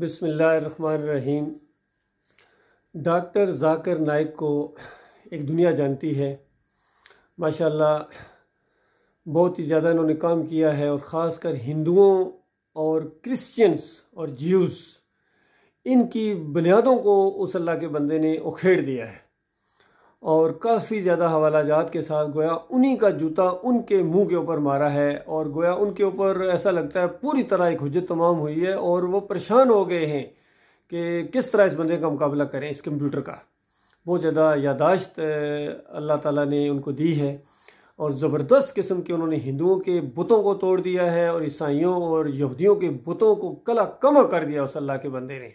बिस्मिल्लाहिर्रहमानिर्रहीम। डॉक्टर जाकिर नाइक को एक दुनिया जानती है। माशाल्लाह बहुत ही ज़्यादा इन्होंने काम किया है और ख़ासकर हिंदुओं और क्रिश्चियंस और ज्यूस इनकी बुनियादों को उस अल्लाह के बंदे ने उखेड़ दिया है और काफ़ी ज़्यादा हवालाजात के साथ गोया उन्हीं का जूता उनके मुंह के ऊपर मारा है और गोया उनके ऊपर ऐसा लगता है पूरी तरह एक हुज्जत तमाम हुई है और वो परेशान हो गए हैं कि किस तरह इस बंदे का मुकाबला करें। इस कंप्यूटर का बहुत ज़्यादा यादाश्त अल्लाह ताला ने उनको दी है और ज़बरदस्त किस्म के उन्होंने हिंदुओं के बुतों को तोड़ दिया है और ईसाइयों और यहूदियों के बुतों को कला कमा कर दिया उस अल्लाह के बंदे ने।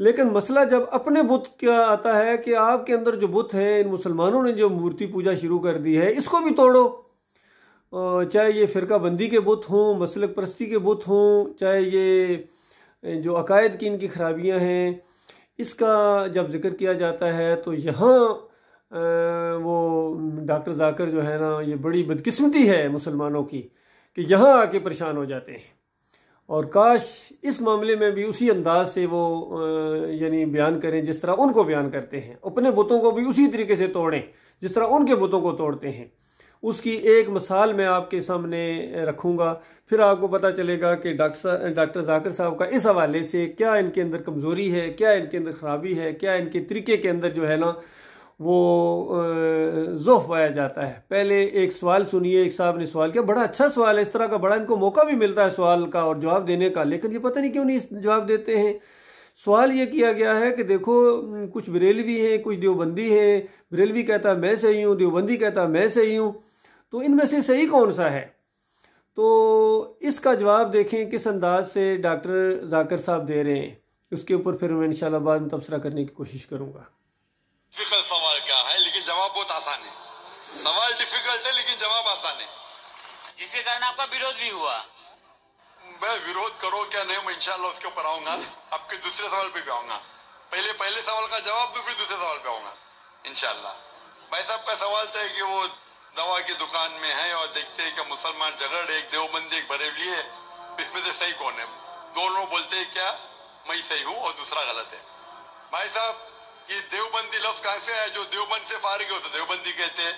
लेकिन मसला जब अपने बुत का आता है कि आपके अंदर जो बुत हैं, इन मुसलमानों ने जो मूर्ति पूजा शुरू कर दी है, इसको भी तोड़ो। चाहे ये फ़िरका बंदी के बुत हों, मसलक परस्ती के बुत हों, चाहे ये जो अकायद की इनकी खराबियां हैं, इसका जब जिक्र किया जाता है तो यहाँ वो डॉक्टर जाकिर जो है ना, ये बड़ी बदकिस्मती है मुसलमानों की कि यहाँ आके परेशान हो जाते हैं। और काश इस मामले में भी उसी अंदाज से वो यानी बयान करें जिस तरह उनको बयान करते हैं, अपने बुतों को भी उसी तरीके से तोड़ें जिस तरह उनके बुतों को तोड़ते हैं। उसकी एक मिसाल मैं आपके सामने रखूंगा, फिर आपको पता चलेगा कि डॉक्टर जाकिर साहब का इस हवाले से क्या इनके अंदर कमज़ोरी है, क्या इनके अंदर खराबी है, क्या इनके तरीके के अंदर जो है ना वो ज़ोफ़ पाया जाता है। पहले एक सवाल सुनिए, एक साहब ने सवाल किया, बड़ा अच्छा सवाल है, इस तरह का बड़ा इनको मौका भी मिलता है सवाल का और जवाब देने का, लेकिन ये पता नहीं क्यों नहीं जवाब देते हैं। सवाल ये किया गया है कि देखो कुछ बरेलवी हैं, कुछ देवबंदी हैं, बरेलवी कहता है मैं सही हूँ, देवबंदी कहता है मैं सही हूँ, तो इनमें से सही कौन सा है? तो इसका जवाब देखें किस अंदाज से डॉक्टर जाकिर साहब दे रहे हैं, उसके ऊपर फिर मैं इंशाल्लाह बाद में तबसरा करने की कोशिश करूँगा। डिफिकल्ट सवाल क्या है, लेकिन जवाब बहुत आसान है। सवाल डिफिकल्ट है लेकिन जवाब आसान है, जिसके कारण आपका विरोध भी हुआ। मैं विरोध करो क्या नहीं, मैं इंशाल्लाह उसके ऊपर आऊंगा, आपके दूसरे सवाल पे भी आऊंगा। पहले सवाल का जवाब दूं, फिर दूसरे सवाल पे आऊंगा इंशाल्लाह। भाई साहब का सवाल था कि वो दवा की दुकान में है और देखते हैं कि मुसलमान झगड़, एक देवबंदी एक बरेलवी है, इसमें से सही कौन है? दोनों बोलते हैं क्या मैं सही हूँ और दूसरा गलत है। भाई साहब ये देवबंदी लफ्ज कहां से आया? जो देवबंद से फारिग हो तो देवबंदी कहते हैं,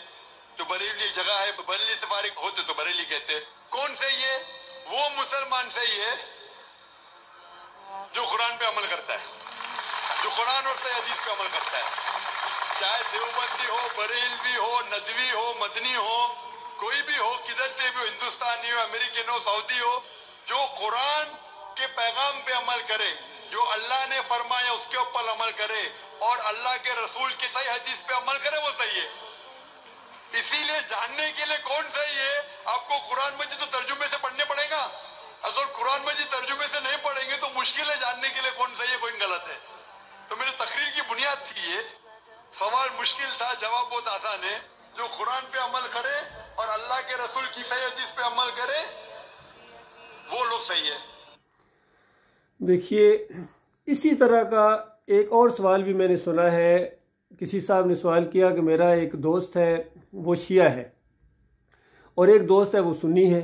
जो बरेली जगह है बरेली से फारिग होते तो बरेली कहते हैं। कौन सही है? वो मुसलमान सही है जो कुरान पे अमल करता है, जो कुरान और सही हदीस पे अमल करता है। चाहे देवबंदी हो, बरेलवी हो, नदवी हो, मदनी हो, कोई भी हो, किधर से भी हो, हिंदुस्तानी हो, अमेरिकन हो, सऊदी हो, जो कुरान के पैगाम पे अमल करे, जो अल्लाह ने फरमाया उसके ऊपर अमल करे और अल्लाह के रसूल की सही हदीस पे अमल करे, वो सही है। इसीलिए जानने के लिए कौन सही है, आपको कुरान मजीद तो तर्जुमे से पढ़ने पड़ेगा। अगर कुरान मजीद तर्जुमे से नहीं पढ़ेंगे तो मुश्किल है जानने के लिए कौन सही है कौन गलत है। तो मेरी तकरीर की बुनियाद थी ये। सवाल मुश्किल था, जवाब बहुत आसान है। जो कुरान पे अमल करे और अल्लाह के रसूल की सही हदीस पे अमल करे, वो लोग सही है। देखिए इसी तरह का एक और सवाल भी मैंने सुना है। किसी साहब ने सवाल किया कि मेरा एक दोस्त है वो शिया है और एक दोस्त है वो सुन्नी है,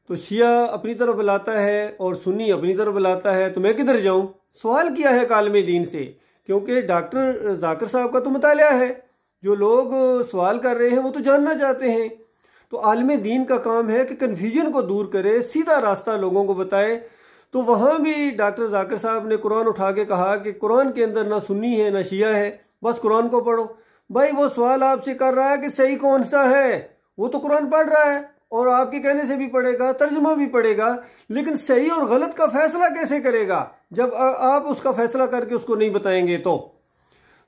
तो शिया अपनी तरफ बुलाता है और सुन्नी अपनी तरफ बुलाता है, तो मैं किधर जाऊं? सवाल किया है कालमे दीन से, क्योंकि डॉक्टर जाकिर साहब का तो मुतालिया है, जो लोग सवाल कर रहे हैं वो तो जानना चाहते हैं। तो आलिम दीन का काम है कि कन्फ्यूजन को दूर करे, सीधा रास्ता लोगों को बताए। तो वहाँ भी डॉक्टर जाकिर साहब ने कुरान उठा के कहा कि कुरान के अंदर ना सुन्नी है ना शिया है, बस कुरान को पढ़ो। भाई वो सवाल आपसे कर रहा है कि सही कौन सा है, वो तो कुरान पढ़ रहा है और आपके कहने से भी पढ़ेगा, तर्जुमा भी पढ़ेगा, लेकिन सही और गलत का फैसला कैसे करेगा जब आप उसका फैसला करके उसको नहीं बताएंगे?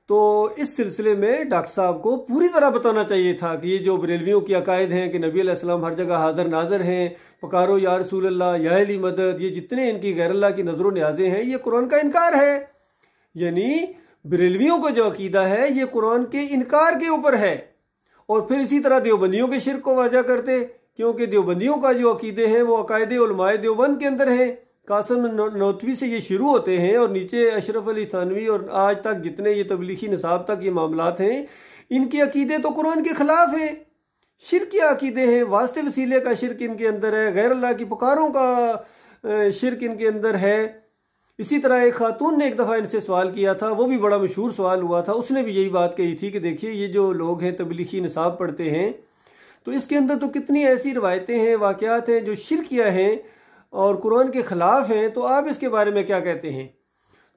तो इस सिलसिले में डॉक्टर साहब को पूरी तरह बताना चाहिए था कि ये जो बरेलवियों की अकायद हैं कि नबी अलैहिस्सलाम हर जगह हाजिर नाजर हैं, पकारो या रसूल अल्लाह, या अली मदद, ये जितने इनकी गैर अल्लाह की नजरों न्याज़ें हैं, ये कुरान का इनकार है। यानी बरेलवियों का जो अकीदा है ये कुरान के इनकार के ऊपर है। और फिर इसी तरह देवबंदियों के शिर्क को वाज़ह करते, क्योंकि देवबंदियों का जो अकीदे हैं वो अकायदे उलमाए देवबंद के अंदर हैं। कासिम नौतवी से ये शुरू होते हैं और नीचे अशरफ अली थानवी और आज तक जितने ये तबलीगी निसाब तक ये मामलात हैं, इनके अकीदे तो कुरान के खिलाफ हैं। शिरक अकीदे हैं, वास्ते वसीले का शिरक इनके अंदर है, गैर अल्लाह की पुकारों का शिरक इनके अंदर है। इसी तरह एक खातून ने एक दफ़ा इनसे सवाल किया था, वो भी बड़ा मशहूर सवाल हुआ था। उसने भी यही बात कही थी कि देखिए ये जो लोग हैं तबलीगी निसाब पढ़ते हैं तो इसके अंदर तो कितनी ऐसी रवायतें हैं, वाक़यात हैं जो शिरकिया हैं और कुरान के ख़िलाफ़ हैं, तो आप इसके बारे में क्या कहते हैं।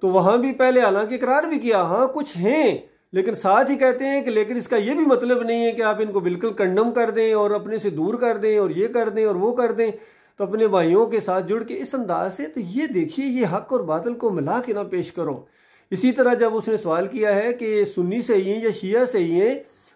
तो वहाँ भी पहले हालांकि इकरार भी किया, हाँ कुछ हैं, लेकिन साथ ही कहते हैं कि लेकिन इसका ये भी मतलब नहीं है कि आप इनको बिल्कुल कंडम कर दें और अपने से दूर कर दें और ये कर दें और वो कर दें। तो अपने भाइयों के साथ जुड़ के इस अंदाज से, तो ये देखिए ये हक और बातिल को मिला के ना पेश करो। इसी तरह जब उसने सवाल किया है कि सुन्नी सही हैं या शिया सही हैं,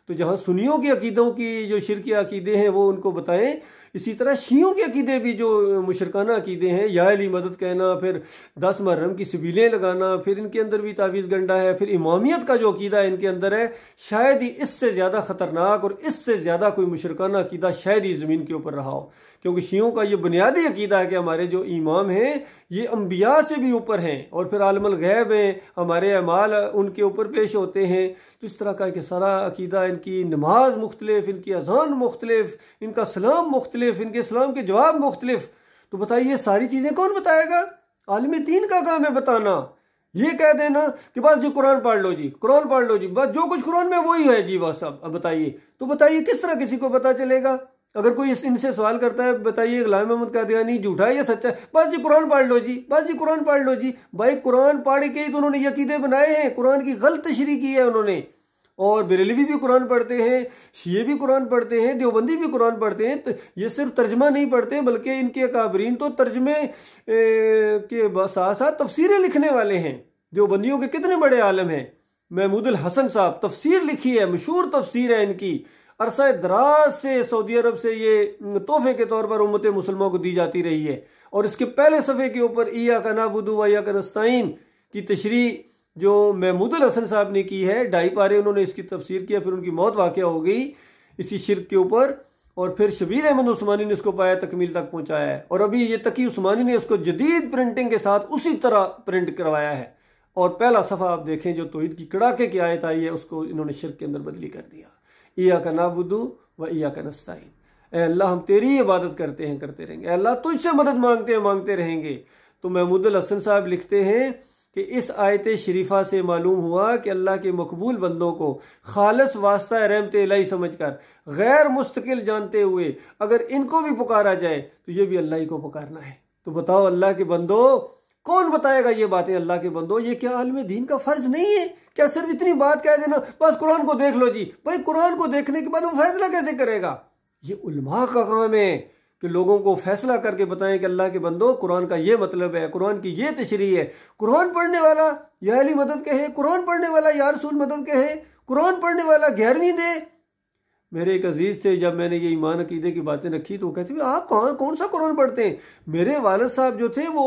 तो जहाँ सुन्नियों के अकीदों की जो शिरकी अकीदे हैं वो उनको बताएं, इसी तरह शियों के अकीदे भी जो मुशरकाना अकीदे हैं, या अली मदद कहना, फिर 10 मुहर्रम की सबीलें लगाना, फिर इनके अंदर भी तावीज़ गंडा है, फिर इमामियत का जो अकीदा इनके अंदर है, शायद ही इससे ज़्यादा ख़तरनाक और इससे ज़्यादा कोई मुशरकाना अकीदा शायद ही ज़मीन के ऊपर रहा हो। क्योंकि शियों का ये बुनियादी अकीदा है कि हमारे जो इमाम हैं ये अम्बिया से भी ऊपर हैं और फिर आलमुल गैब हैं, हमारे अमाल उनके ऊपर पेश होते हैं। तो इस तरह का कि सारा अकीदा, इनकी नमाज मुख्तलिफ, इनकी अजान मुख्तलिफ, इनका सलाम मुख्तलिफ, इनके सलाम के जवाब मुख्तलिफ। तो बताइए सारी चीज़ें कौन बताएगा? आलिम दीन का काम है बताना। ये कह देना कि बस जी कुरान पढ़ लो जी, कुरान पढ़ लो जी, बस जो कुछ कुरान में वही है जी, बस अब बताइए। तो बताइए किस तरह किसी को पता चलेगा? अगर कोई इनसे सवाल करता है बताइए गुलाम अहमद कादियानी झूठा है या सच्चा है, बस जी कुरान पढ़ लो जी, बस जी कुरान पढ़ लो जी। भाई कुरान पढ़ के ही तो उन्होंने ये अकीदे बनाए हैं, कुरान की गलत तशरीह की है उन्होंने। और बरेलवी भी कुरान पढ़ते हैं, शिये भी कुरान पढ़ते हैं, देवबंदी भी कुरान पढ़ते हैं। तो ये सिर्फ तर्जमा नहीं पढ़ते बल्कि इनके अकाबरीन तो तर्जमे के साथ साथ तफसीरें लिखने वाले हैं। देवबंदियों के कितने बड़े आलम हैं, महमूदुल हसन साहब तफसीर लिखी है, मशहूर तफसीर है इनकी, अरसा दराज से सऊदी अरब से ये तोहफे के तौर पर उम्मत मुसलमान को दी जाती रही है। और इसके पहले सफ़े के ऊपर इय्याका नअबुदु व इय्याका नस्तईन की तशरीह जो महमूदुल हसन साहब ने की है, 2.5 पारे उन्होंने इसकी तफसीर किया। फिर उनकी मौत वाक़या हो गई इसी शिर्क के ऊपर, और फिर शबीर अहमद उस्मानी ने इसको पाया, तकमील तक पहुंचाया है। और अभी ये तकी उस्मानी ने उसको जदीद प्रिंटिंग के साथ उसी तरह प्रिंट करवाया है। और पहला सफ़ा आप देखें जो तौहीद की कड़ाके की आयत आई है उसको इन्होंने शिर्क के अंदर बदली कर दिया। इय्याका नअबुदु व इय्याका नस्तईन, ऐ अल्लाह हम तेरी इबादत करते हैं, करते रहेंगे, ऐ अल्लाह तुझसे मदद मांगते हैं, मांगते रहेंगे। तो महमूदुल हसन साहब लिखते हैं कि इस आयत शरीफा से मालूम हुआ कि अल्लाह के मकबूल बंदों को खालिस वास्ता रहमत इलाही समझकर, गैर मुस्तकिल जानते हुए अगर इनको भी पुकारा जाए तो ये भी अल्लाह ही को पुकारना है। तो बताओ अल्लाह के बंदो, कौन बताएगा ये बातें? अल्लाह के बंदो, ये क्या आलम दीन का फर्ज नहीं है? क्या सिर्फ इतनी बात कह देना बस कुरान को देख लो जी? भाई कुरान को देखने के बाद वो फैसला कैसे करेगा? ये उलमा का काम है कि लोगों को फैसला करके बताएं कि अल्लाह के बंदो कुरान का ये मतलब है, कुरान की ये तशरीह है। कुरान पढ़ने वाला या अली मदद कहे, कुरान पढ़ने वाला या रसूल मदद कहे, कुरान पढ़ने वाला 11वीं दे। मेरे एक अजीज थे, जब मैंने ये ईमान अकीदे की बातें रखी तो वो कहते थे आप कौन सा कुरान पढ़ते हैं? मेरे वालिद साहब जो थे वो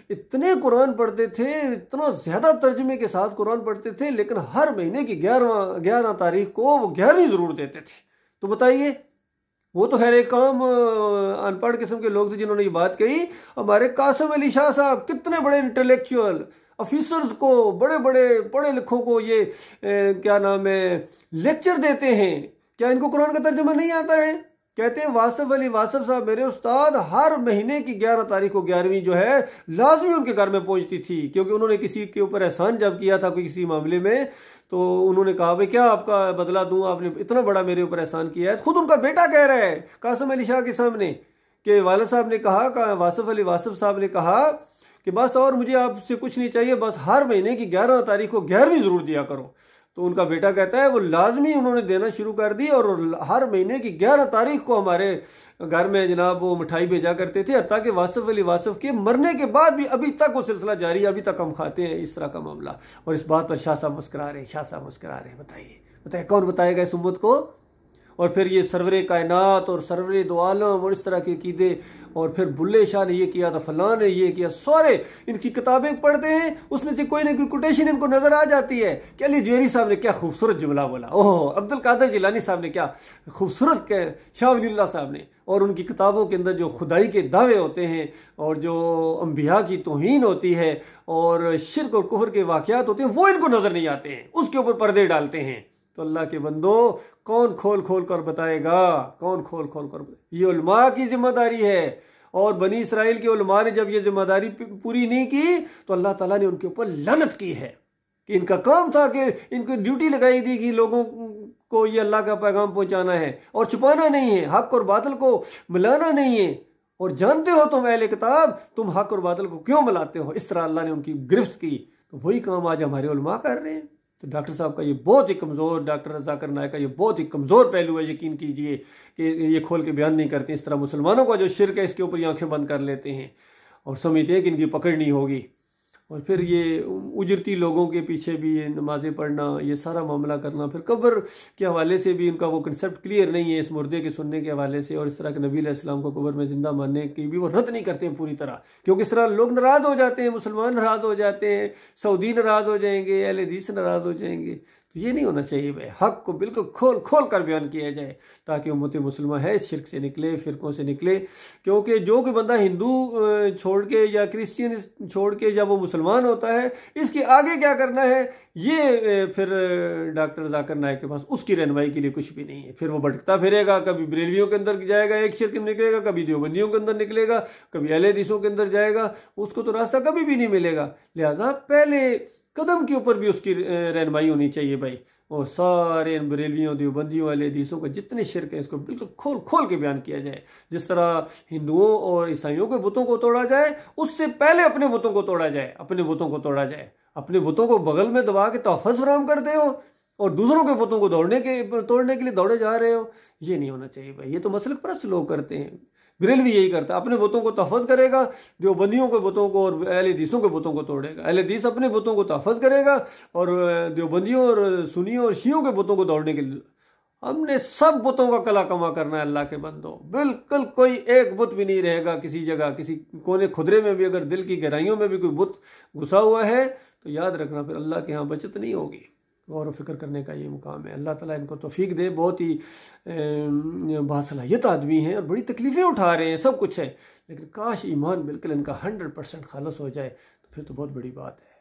इतने कुरान पढ़ते थे, इतना ज्यादा तर्जमे के साथ कुरान पढ़ते थे, लेकिन हर महीने की 11 तारीख को वो 11वीं जरूर देते थे। तो बताइए, वो तो खैर एक काम अनपढ़ किस्म के लोग थे जिन्होंने ये बात कही। हमारे कासिम अली शाह साहब कितने बड़े इंटेलेक्चुअल ऑफिसर्स को, बड़े बड़े पढ़े लिखों को ये क्या नाम है लेक्चर देते हैं। क्या इनको कुरान का तर्जुमा नहीं आता है? कहते हैं वासिफ अली वासिफ साहब मेरे उस्ताद हर महीने की 11 तारीख को 11वीं जो है लाजमी उनके घर में पहुंचती थी, क्योंकि उन्होंने किसी के ऊपर एहसान जब किया था कोई किसी मामले में, तो उन्होंने कहा भाई क्या आपका बदला दूं, आपने इतना बड़ा मेरे ऊपर एहसान किया है। खुद उनका बेटा कह रहा है कासिम अली शाह के सामने कि वालिद साहब ने कहा, वासिफ अली वासिफ साहब ने कहा कि बस और मुझे आपसे कुछ नहीं चाहिए, बस हर महीने की 11 तारीख को 11वीं जरूर दिया करो। तो उनका बेटा कहता है वो लाजमी उन्होंने देना शुरू कर दी, और हर महीने की 11 तारीख को हमारे घर में जनाब वो मिठाई भेजा करते थे, हत्ता कि वासिफ अली वासिफ के मरने के बाद भी अभी तक वो सिलसिला जारी है, अभी तक हम खाते हैं इस तरह का मामला। और इस बात पर शाह साहब मुस्करा रहे, शाह साहब मुस्करा रहे। बताइए कौन बताएगा इस उम्मत को? और फिर ये सरवरे कायनात और सरवरे दो आलम और इस तरह के कीदे, और फिर बुल्ले शाह ने ये किया था, फलां ने ये किया, सारे इनकी किताबें पढ़ते हैं, उसमें से कोई ना कोई कोटेशन इनको नजर आ जाती है कि अली जवेरी साहब ने क्या खूबसूरत जुमला बोला, ओह अब्दुल कादिर जिलानी साहब ने क्या खूबसूरत, शाह वलीउल्लाह साहब ने। और उनकी किताबों के अंदर जो खुदाई के दावे होते हैं और जो अंबिया की तौहीन होती है और शिर्क और कुफ्र के वाक़यात होते हैं, वो इनको नजर नहीं आते हैं, उसके ऊपर पर्दे डालते हैं। तो अल्लाह के बंदो कौन खोल खोल कर बताएगा? कौन खोल खोल कर? ये उलमा की जिम्मेदारी है। और बनी इसराइल के उलमा ने जब ये जिम्मेदारी पूरी नहीं की तो अल्लाह ताला ने उनके ऊपर लानत की है कि इनका काम था कि इनको ड्यूटी लगाई थी कि लोगों को ये अल्लाह का पैगाम पहुंचाना है और छुपाना नहीं है, हक और बातिल को मिलाना नहीं है। और जानते हो तुम अहले किताब, तुम हक और बातिल को क्यों मिलाते हो। इस तरह अल्लाह ने उनकी गिरफ्त की। तो वही काम आज हमारे उलमा कर रहे हैं। तो डॉक्टर साहब का ये बहुत ही कमज़ोर, डॉक्टर जाकिर नाइक का ये बहुत ही कमज़ोर पहलू है। यकीन कीजिए कि ये खोल के बयान नहीं करते। इस तरह मुसलमानों का जो शिर्क है इसके ऊपर ये आंखें बंद कर लेते हैं और समझते हैं कि इनकी पकड़ नहीं होगी। और फिर ये उजरती लोगों के पीछे भी ये नमाज़ें पढ़ना, ये सारा मामला करना, फिर कब्र के हवाले से भी उनका वो कंसेप्ट क्लियर नहीं है इस मुर्दे के सुनने के हवाले से। और इस तरह के नबी अलैहि सलाम को कब्र में ज़िंदा मानने की भी वो रद्द नहीं करते हैं पूरी तरह, क्योंकि इस तरह लोग नाराज़ हो जाते हैं, मुसलमान नाराज़ हो जाते हैं, सऊदी नाराज़ हो जाएंगे, अहले हदीस नाराज़ हो जाएंगे। तो ये नहीं होना चाहिए भाई। हक को बिल्कुल खोल खोल कर बयान किया जाए ताकि उम्मत मुसलमान है इस शिर्क से निकले, फिरकों से निकले। क्योंकि जो कोई बंदा हिंदू छोड़ के या क्रिश्चियन छोड़ के जब वो मुसलमान होता है, इसके आगे क्या करना है ये फिर डॉक्टर जाकिर नाइक के पास उसकी रहनुमाई के लिए कुछ भी नहीं है। फिर वो भटकता फिरेगा, कभी बरेलवियों के अंदर जाएगा एक शिर्क निकलेगा, कभी देवबंदियों के अंदर निकलेगा, कभी अहले हदीसों के अंदर जाएगा, उसको तो रास्ता कभी भी नहीं मिलेगा। लिहाजा पहले कदम के ऊपर भी उसकी रहनुमाई होनी चाहिए भाई। और सारे बरेलवियों, देवबंदियों, अहले हदीसों को जितने शिर्क हैं इसको बिल्कुल खोल खोल के बयान किया जाए। जिस तरह हिंदुओं और ईसाइयों के बुतों को तोड़ा जाए, उससे पहले अपने बुतों को तोड़ा जाए, अपने बुतों को तोड़ा जाए। अपने बुतों को बगल में दबा के तहफ़्फ़ुज़ फराहम कर दे हो और दूसरों के बुतों को तोड़ने के लिए दौड़े जा रहे हो, ये नहीं होना चाहिए भाई। ये तो मसलक परस्त लोग करते हैं। बरेलवी यही करता है, अपने बुतों को तहफ़्फ़ुज़ करेगा, देवबंदियों के बुतों को और अहले हदीसों के बुतों को तोड़ेगा। अहले हदीस अपने बुतों को तहफ़्फ़ुज़ करेगा और देवबंदियों और सुन्नियों और शियों के बुतों को दौड़ने के लिए। हमने सब बुतों का कला कमा करना है अल्लाह के बंदो। बिल्कुल कोई एक बुत भी नहीं रहेगा किसी जगह, किसी कोने खुदरे में भी अगर दिल की गहराइयों में भी कोई बुत घुसा हुआ है तो याद रखना फिर अल्लाह के यहाँ बचत नहीं होगी। गौर व फिक्र करने का ये मुकाम है। अल्लाह ताला इनको तौफीक दे। बहुत ही बासलाहियत आदमी हैं और बड़ी तकलीफ़ें उठा रहे हैं, सब कुछ है, लेकिन काश ईमान बिल्कुल इनका 100% खालस हो जाए तो फिर तो बहुत बड़ी बात है।